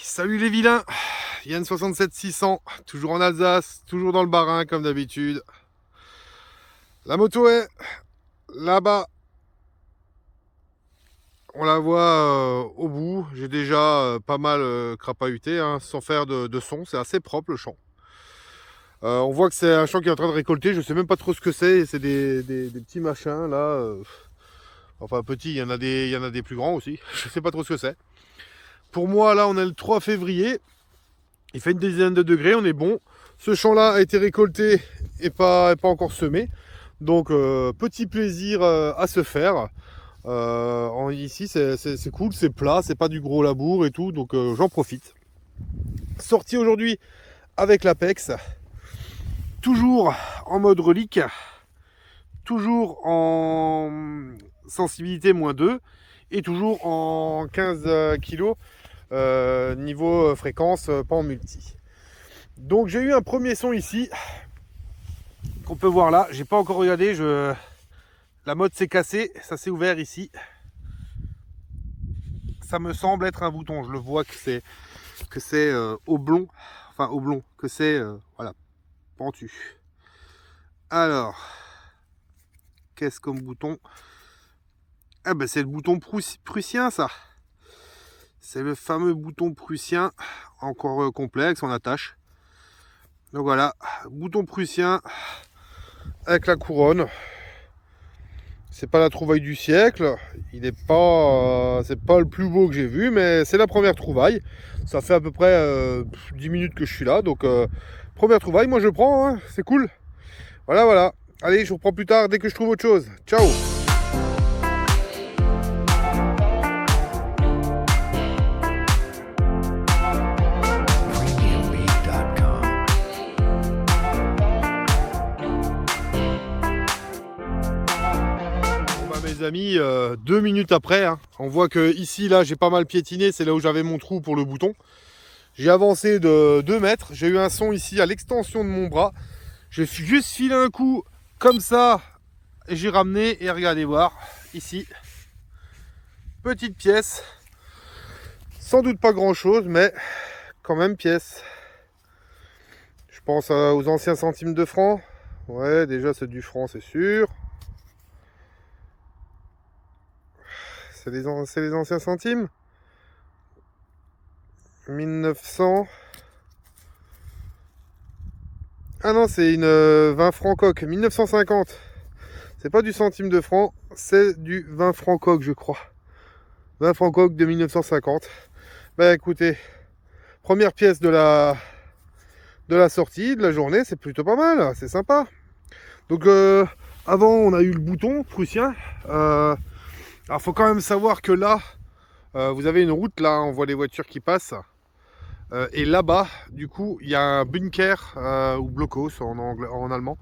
Salut les vilains, Yann 67600, toujours en Alsace, toujours dans le Bas-Rhin comme d'habitude. La moto est là-bas, on la voit au bout. J'ai déjà pas mal crapahuté, hein, sans faire de son, c'est assez propre le champ. On voit que c'est un champ qui est en train de récolter, je sais même pas trop ce que c'est des petits machins là. Enfin petits, il y en a des plus grands aussi, je sais pas trop ce que c'est. Pour moi là on est le 3 février, il fait une dizaine de degrés, on est bon. Ce champ-là a été récolté et pas encore semé. Donc petit plaisir à se faire. Ici c'est cool, c'est plat, c'est pas du gros labour et tout, donc j'en profite. Sorti aujourd'hui avec l'Apex, toujours en mode relique, toujours en sensibilité -2 et toujours en 15 kg niveau fréquence, pas en multi. Donc j'ai eu un premier son ici qu'on peut voir là. J'ai pas encore regardé, la mode s'est cassée, ça s'est ouvert ici. Ça me semble être un bouton. Je le vois que c'est oblong, enfin oblong, que c'est voilà, pentu. Alors, qu'est-ce comme bouton? Ah ben c'est le bouton prussien ça. C'est le fameux bouton prussien, encore complexe, on attache. Donc voilà, bouton prussien avec la couronne. C'est pas la trouvaille du siècle, il est pas, c'est pas le plus beau que j'ai vu, mais c'est la première trouvaille. Ça fait à peu près 10 minutes que je suis là, donc première trouvaille, moi je prends, hein, c'est cool. Voilà. Allez, je vous reprends plus tard dès que je trouve autre chose. Ciao. Les amis, 2 minutes après, hein, on voit que ici là j'ai pas mal piétiné, c'est là où j'avais mon trou pour le bouton. J'ai avancé de 2 mètres, j'ai eu un son ici à l'extension de mon bras. J'ai juste filé un coup comme ça et j'ai ramené, et regardez voir ici, petite pièce, sans doute pas grand chose, mais quand même pièce. Je pense aux anciens centimes de francs. Ouais, déjà c'est du franc, c'est sûr. C'est les anciens centimes. 1900. Ah non, c'est une 20 francs coque. 1950. C'est pas du centime de franc, c'est du 20 francs coque, je crois. 20 francs coque de 1950. Bah écoutez, première pièce de la sortie, de la journée, c'est plutôt pas mal, c'est sympa. Donc avant, on a eu le bouton prussien. Alors faut quand même savoir que là, vous avez une route, là, on voit les voitures qui passent. Et là-bas, du coup, il y a un bunker, ou blockhaus en allemand,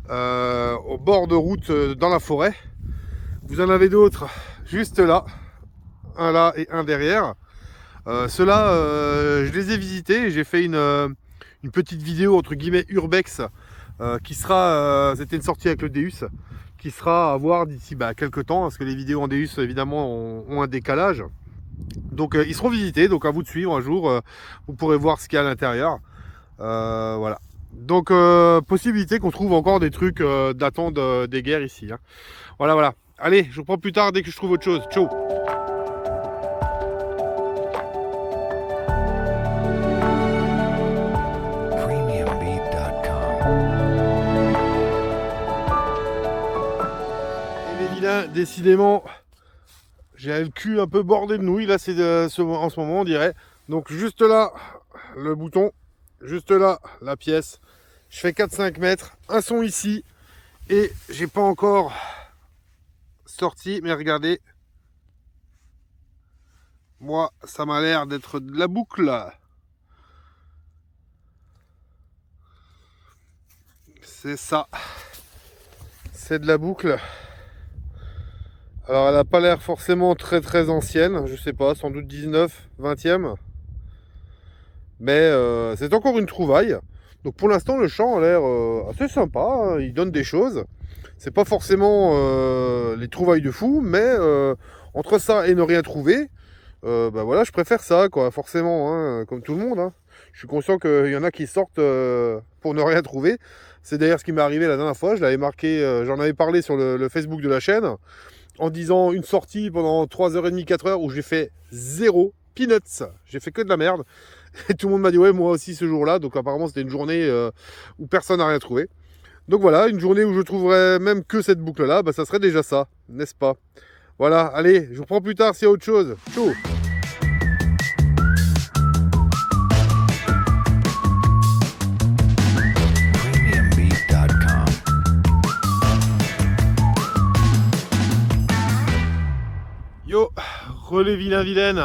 au bord de route, dans la forêt. Vous en avez d'autres juste là, un là et un derrière. Ceux-là, je les ai visités, j'ai fait une petite vidéo entre guillemets urbex, qui sera, c'était une sortie avec le Deus, qui sera à voir d'ici quelques temps, parce que les vidéos en Deus évidemment ont un décalage. Donc ils seront visités, donc à vous de suivre un jour, vous pourrez voir ce qu'il y a à l'intérieur. Voilà. Donc possibilité qu'on trouve encore des trucs datant des guerres ici, hein. Voilà. Allez, je vous reprends plus tard dès que je trouve autre chose. Ciao. Et les vilains, décidément, j'ai le cul un peu bordé de nouilles, là c'est en ce moment on dirait. Donc juste là, le bouton, juste là, la pièce. Je fais 4-5 mètres, un son ici, et j'ai pas encore sorti, mais regardez. Moi, ça m'a l'air d'être de la boucle. C'est ça. C'est de la boucle. Alors elle n'a pas l'air forcément très ancienne, je sais pas, sans doute 19, 20e. Mais c'est encore une trouvaille. Donc pour l'instant le champ a l'air assez sympa, hein. Il donne des choses. C'est pas forcément les trouvailles de fou, mais entre ça et ne rien trouver, Bah voilà, je préfère ça, quoi, forcément, hein, comme tout le monde. Hein. Je suis conscient qu'il y en a qui sortent pour ne rien trouver. C'est d'ailleurs ce qui m'est arrivé la dernière fois. Je l'avais marqué, j'en avais parlé sur le Facebook de la chaîne, en disant une sortie pendant 3h30, 4h où j'ai fait zéro peanuts. J'ai fait que de la merde. Et tout le monde m'a dit ouais, moi aussi ce jour-là. Donc apparemment c'était une journée où personne n'a rien trouvé. Donc voilà, une journée où je trouverais même que cette boucle-là, bah ça serait déjà ça, n'est-ce pas? Voilà, allez, je vous reprends plus tard s'il y a autre chose. Ciao. premiumbeat.com. Yo, relais vilain-vilaine.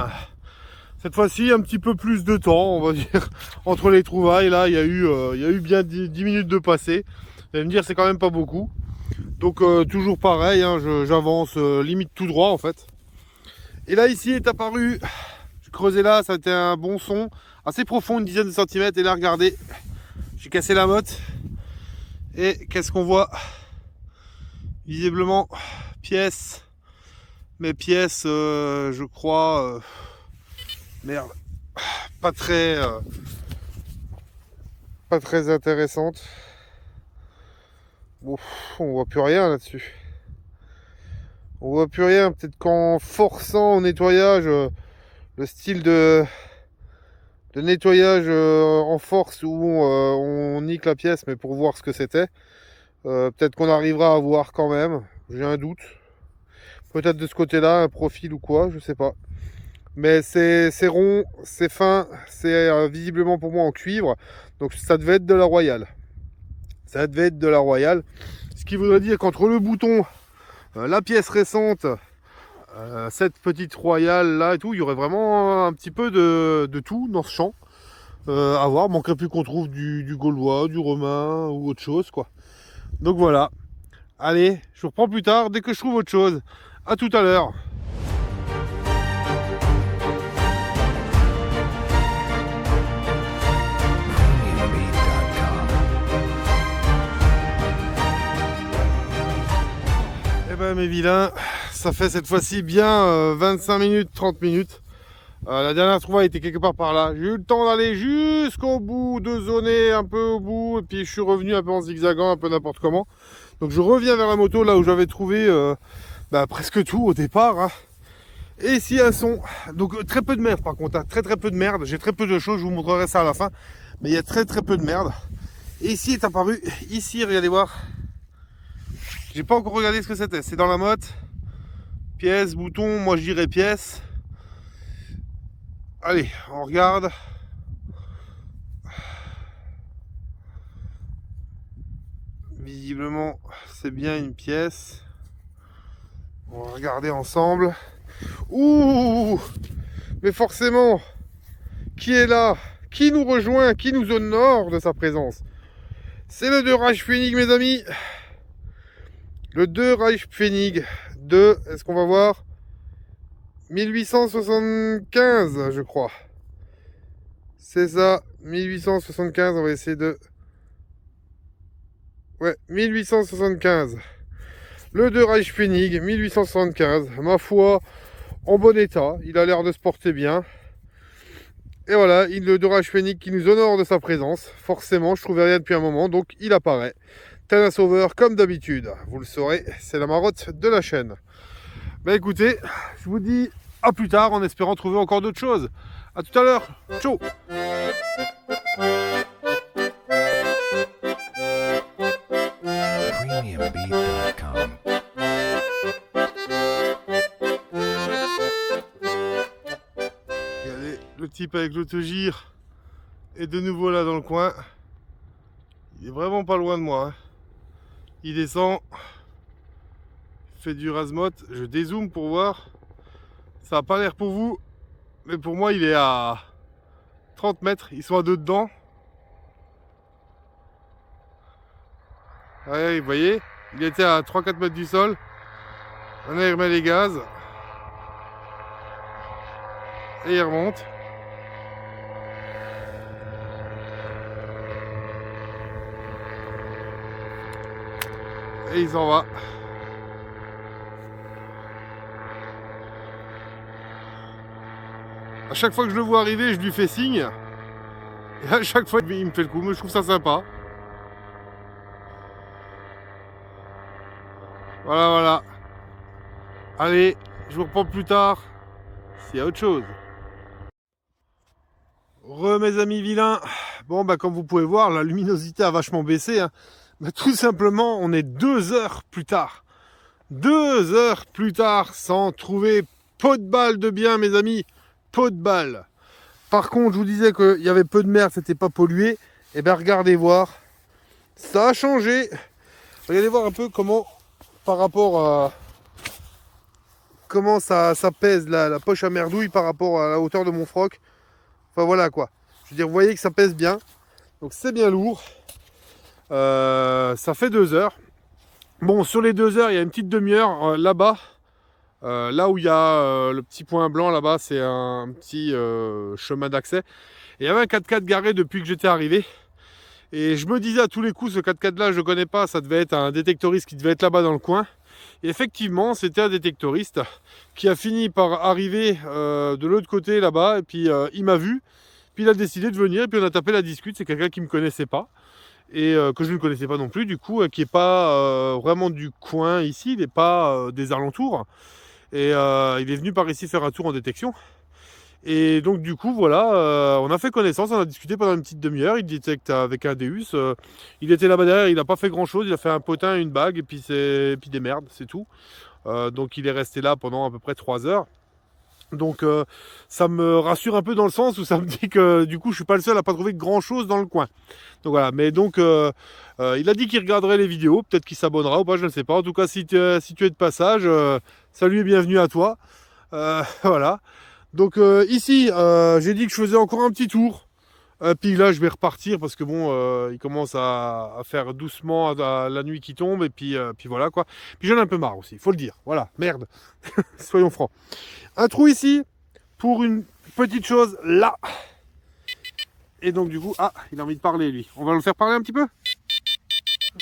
Cette fois-ci, un petit peu plus de temps, on va dire, entre les trouvailles. Là, il y a eu bien 10 minutes de passé. Vous allez me dire, c'est quand même pas beaucoup. Donc, toujours pareil, hein, j'avance limite tout droit, en fait. Et là, ici, est apparu... Je creusais là, ça a été un bon son, assez profond, une dizaine de centimètres. Et là, regardez, j'ai cassé la motte. Et qu'est-ce qu'on voit? Visiblement, pièce... Mes pièces, je crois, merde, pas très intéressantes. Bon, on voit plus rien là-dessus. On voit plus rien. Peut-être qu'en forçant au nettoyage, le style de nettoyage en force où on nique la pièce, mais pour voir ce que c'était, peut-être qu'on arrivera à voir quand même. J'ai un doute. Peut-être de ce côté-là, un profil ou quoi, je sais pas. Mais c'est rond, c'est fin, c'est visiblement pour moi en cuivre. Donc ça devait être de la Royale. Ça devait être de la Royale. Ce qui voudrait dire qu'entre le bouton, la pièce récente, cette petite Royale là et tout, il y aurait vraiment un petit peu de tout dans ce champ. À voir, manquerait plus qu'on trouve du gaulois, du romain ou autre chose, quoi. Donc voilà. Allez, je vous reprends plus tard dès que je trouve autre chose. À tout à l'heure. premiumbeat.com. Eh ben mes vilains, ça fait cette fois-ci bien 25 minutes, 30 minutes. La dernière trouvaille était quelque part par là. J'ai eu le temps d'aller jusqu'au bout, de zoner un peu au bout, et puis je suis revenu un peu en zigzagant, un peu n'importe comment. Donc je reviens vers la moto, là où j'avais trouvé presque tout au départ. Hein. Et ici un son. Donc très peu de merde par contre, hein. Très peu de merde. J'ai très peu de choses, je vous montrerai ça à la fin. Mais il y a très peu de merde. Et ici est apparu, ici, regardez voir. J'ai pas encore regardé ce que c'était. C'est dans la motte. Pièce, bouton, moi je dirais pièce. Allez, on regarde. Visiblement, c'est bien une pièce. On va regarder ensemble. Ouh! Mais forcément, qui est là? Qui nous rejoint? Qui nous honore de sa présence? C'est le 2 Reichspfennig, mes amis. Le 2 Reichspfennig de, est-ce qu'on va voir? 1875, je crois. C'est ça, 1875, on va essayer de... Ouais, 1875. Le 2 Reichspfennig, 1875. Ma foi, en bon état. Il a l'air de se porter bien. Et voilà, le 2 Reichspfennig qui nous honore de sa présence. Forcément, je trouvais rien depuis un moment, donc il apparaît. Tel un sauveur, comme d'habitude. Vous le saurez, c'est la marotte de la chaîne. Bah écoutez, je vous dis à plus tard en espérant trouver encore d'autres choses. À tout à l'heure. Ciao. premiumbeat.com. Regardez, le type avec l'autogire est de nouveau là dans le coin. Il est vraiment pas loin de moi. Hein. Il descend. Il fait du rasmot. Je dézoome pour voir. Ça n'a pas l'air pour vous. Mais pour moi, il est à 30 mètres. Ils sont à deux dedans. Ouais, vous voyez, il était à 3-4 mètres du sol. Maintenant, il remet les gaz. Et il remonte. Et il s'en va. À chaque fois que je le vois arriver, je lui fais signe. Et à chaque fois, il me fait le coup. Mais je trouve ça sympa. Voilà, voilà. Allez, je vous reprends plus tard. S'il y a autre chose. Mes amis vilains. Bon, bah, comme vous pouvez voir, la luminosité a vachement baissé. Hein. Bah, tout simplement, on est 2 heures plus tard. 2 heures plus tard, sans trouver pot de balle de bien, mes amis. Pot de balle. Par contre, je vous disais qu'il y avait peu de merde, c'était pas pollué. Et bien, regardez voir. Ça a changé. Regardez voir un peu comment, par rapport à... Comment ça pèse la poche à merdouille par rapport à la hauteur de mon froc. Enfin, voilà quoi. Je veux dire, vous voyez que ça pèse bien. Donc, c'est bien lourd. Ça fait 2 heures. Bon, sur les 2 heures, il y a une petite demi-heure là-bas. Là où il y a le petit point blanc, là-bas, c'est un petit chemin d'accès. Et il y avait un 4x4 garé depuis que j'étais arrivé. Et je me disais à tous les coups, ce 4x4 là, je ne connais pas, ça devait être un détectoriste qui devait être là-bas dans le coin. Et effectivement, c'était un détectoriste qui a fini par arriver de l'autre côté là-bas. Et puis il m'a vu, puis il a décidé de venir, et puis on a tapé la discute. C'est quelqu'un qui ne me connaissait pas. Et que je ne connaissais pas non plus, du coup, qui n'est pas vraiment du coin ici, il n'est pas des alentours. Et il est venu par ici faire un tour en détection. Et donc du coup voilà, on a fait connaissance, on a discuté pendant une petite demi-heure. Il détecte avec un Deus. Il était là-bas derrière, il n'a pas fait grand-chose. Il a fait un potin, une bague et puis des merdes, c'est tout. Donc il est resté là pendant à peu près 3 heures. Donc ça me rassure un peu dans le sens où ça me dit que du coup je suis pas le seul à pas trouver grand-chose dans le coin. Donc voilà, mais donc il a dit qu'il regarderait les vidéos, peut-être qu'il s'abonnera ou pas, je ne sais pas. En tout cas, si tu es de passage, salut et bienvenue à toi. Voilà. Donc ici, j'ai dit que je faisais encore un petit tour. Puis là, je vais repartir parce que bon, il commence à faire doucement à la nuit qui tombe. Et puis voilà quoi. Puis j'en ai un peu marre aussi, il faut le dire. Voilà, merde. Soyons francs. Un trou ici pour une petite chose là. Et donc du coup, ah, il a envie de parler lui. On va le faire parler un petit peu.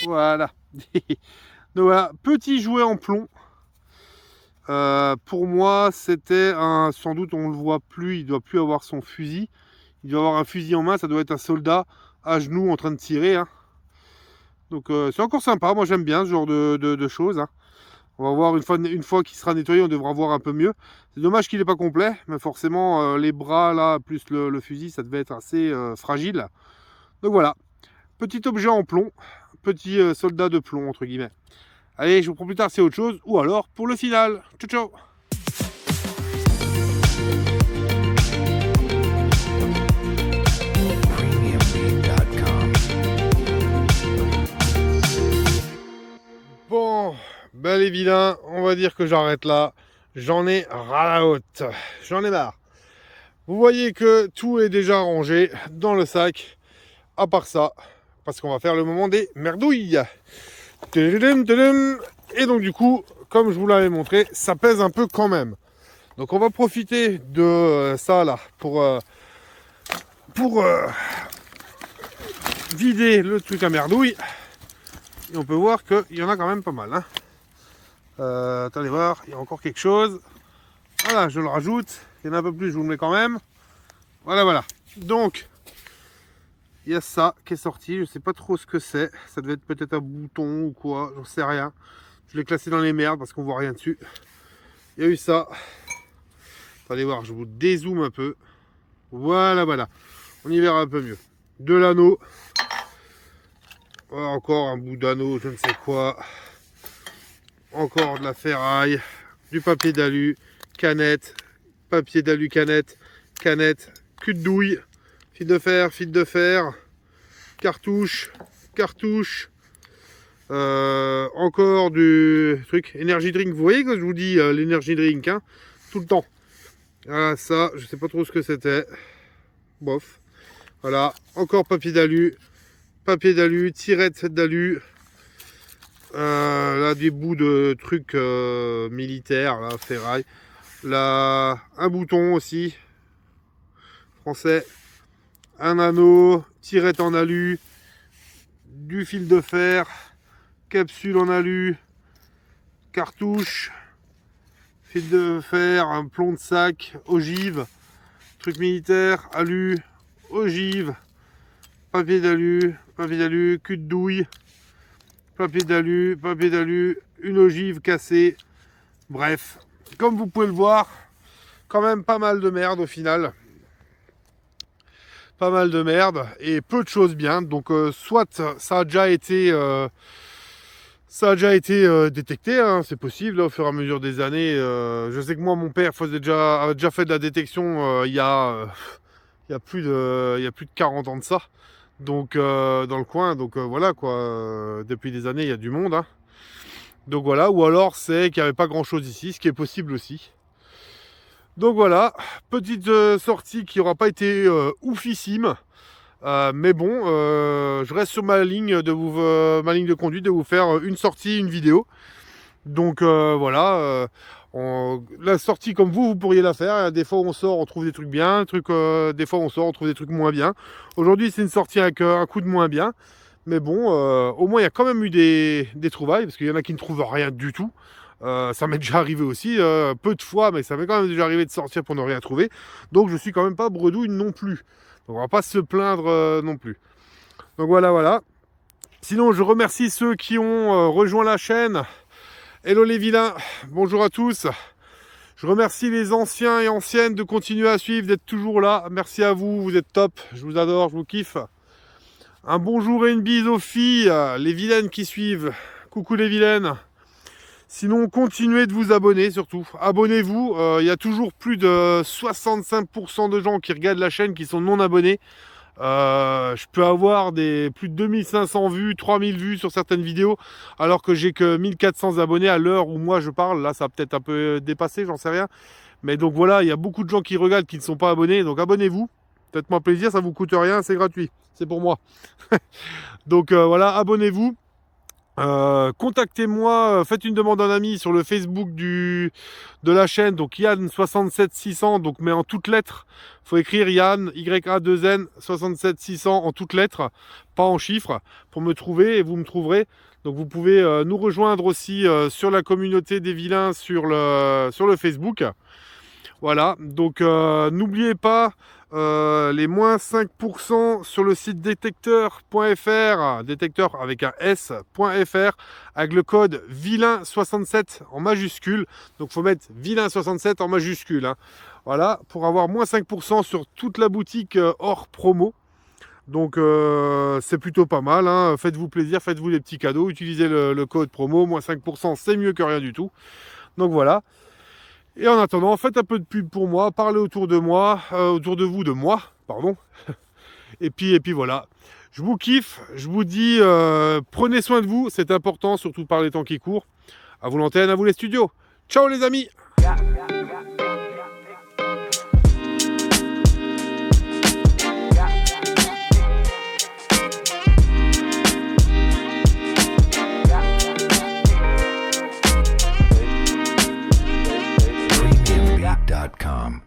Voilà. Donc voilà, petit jouet en plomb. Pour moi, c'était un, sans doute on le voit plus, il doit plus avoir son fusil. Il doit avoir un fusil en main, ça doit être un soldat à genoux en train de tirer. Hein. Donc c'est encore sympa, moi j'aime bien ce genre de choses. Hein. On va voir une fois qu'il sera nettoyé, on devra voir un peu mieux. C'est dommage qu'il n'est pas complet, mais forcément les bras là, plus le fusil, ça devait être assez fragile. Donc voilà, petit objet en plomb, petit soldat de plomb entre guillemets. Allez, je vous prends plus tard, c'est autre chose, ou alors pour le final. Ciao, ciao. Premiumbeat.com. Bon, ben les vilains, on va dire que j'arrête là. J'en ai ras la haute. J'en ai marre. Vous voyez que tout est déjà rangé dans le sac. À part ça, parce qu'on va faire le moment des merdouilles. Et donc du coup, comme je vous l'avais montré, ça pèse un peu quand même. Donc on va profiter de ça là pour vider le truc à merdouille. Et on peut voir qu'il y en a quand même pas mal. Hein. Attendez voir, il y a encore quelque chose. Voilà, je le rajoute. Il y en a un peu plus, je vous le mets quand même. Voilà, voilà. Donc, il y a ça qui est sorti. Je ne sais pas trop ce que c'est. Ça devait être peut-être un bouton ou quoi. J'en sais rien. Je l'ai classé dans les merdes parce qu'on voit rien dessus. Il y a eu ça. Attendez voir, je vous dézoome un peu. Voilà, voilà. On y verra un peu mieux. De l'anneau. Encore un bout d'anneau, je ne sais quoi. Encore de la ferraille. Du papier d'alu. Canette. Papier d'alu, canette. Canette. Cul de douille. Fil de fer. Cartouche. Cartouche. Encore du truc energy drink. Vous voyez que je vous dis l'energy drink, hein, tout le temps. Voilà, ça, je sais pas trop ce que c'était. Bof. Voilà, encore papier d'alu, tirette d'alu. Là, des bouts de trucs militaires, là, ferraille. Là, un bouton aussi, français. Un anneau, tirette en alu, du fil de fer, capsule en alu, cartouche, fil de fer, un plomb de sac, ogive, truc militaire, alu, ogive, papier d'alu, cul de douille, papier d'alu, une ogive cassée. Bref, comme vous pouvez le voir, quand même pas mal de merde au final. Pas mal de merde et peu de choses bien. Donc soit ça a déjà été détecté, hein, c'est possible là, au fur et à mesure des années. Je sais que moi, mon père a déjà fait de la détection il y a plus de 40 ans de ça. Donc dans le coin, donc voilà quoi. Depuis des années, il y a du monde. Hein. Donc voilà, ou alors c'est qu'il n'y avait pas grand chose ici, ce qui est possible aussi. Donc voilà, petite sortie qui n'aura pas été oufissime. Mais bon, je reste sur ma ligne ma ligne de conduite de vous faire une sortie, une vidéo. Donc voilà, la sortie comme vous pourriez la faire. Des fois on sort, on trouve des trucs bien, des fois on sort, on trouve des trucs moins bien. Aujourd'hui c'est une sortie avec un coup de moins bien. Mais bon, au moins il y a quand même eu des trouvailles, parce qu'il y en a qui ne trouvent rien du tout. Ça m'est déjà arrivé aussi, peu de fois, mais ça m'est quand même déjà arrivé de sortir pour ne rien trouver. Donc je suis quand même pas bredouille non plus. Donc on va pas se plaindre non plus. Donc voilà. Sinon je remercie ceux qui ont rejoint la chaîne. Hello les vilains, bonjour à tous. Je remercie les anciens et anciennes de continuer à suivre, d'être toujours là. Merci à vous, vous êtes top, je vous adore, je vous kiffe. Un bonjour et une bise aux filles, les vilaines qui suivent. Coucou les vilaines. Sinon, continuez de vous abonner surtout. Abonnez-vous. Il y a toujours plus de 65% de gens qui regardent la chaîne qui sont non abonnés. Je peux avoir plus de 2500 vues, 3000 vues sur certaines vidéos, alors que j'ai que 1400 abonnés à l'heure où moi je parle. Là, ça a peut-être un peu dépassé, j'en sais rien. Mais donc voilà, il y a beaucoup de gens qui regardent qui ne sont pas abonnés. Donc abonnez-vous. Faites-moi plaisir, ça vous coûte rien, c'est gratuit. C'est pour moi. Donc voilà, abonnez-vous. Contactez-moi, faites une demande en ami sur le Facebook de la chaîne, donc Yann67600, donc mais en toutes lettres. Faut écrire Yann, YA2N 67600 en toutes lettres, pas en chiffres, pour me trouver et vous me trouverez. Donc vous pouvez nous rejoindre aussi sur la communauté des vilains sur le Facebook. Voilà, donc n'oubliez pas les moins 5% sur le site détecteur.fr, détecteur avec un S.fr, avec le code vilain67 en majuscule. Donc faut mettre vilain67 en majuscule. Hein. Voilà, pour avoir moins 5% sur toute la boutique hors promo. Donc c'est plutôt pas mal. Hein. Faites-vous plaisir, faites-vous des petits cadeaux, utilisez le code promo, moins 5%, c'est mieux que rien du tout. Donc voilà. Et en attendant, faites un peu de pub pour moi, parlez autour de moi, autour de vous, de moi, pardon. Et puis voilà. Je vous kiffe, je vous dis, prenez soin de vous, c'est important, surtout par les temps qui courent. À vous l'antenne, à vous les studios. Ciao les amis!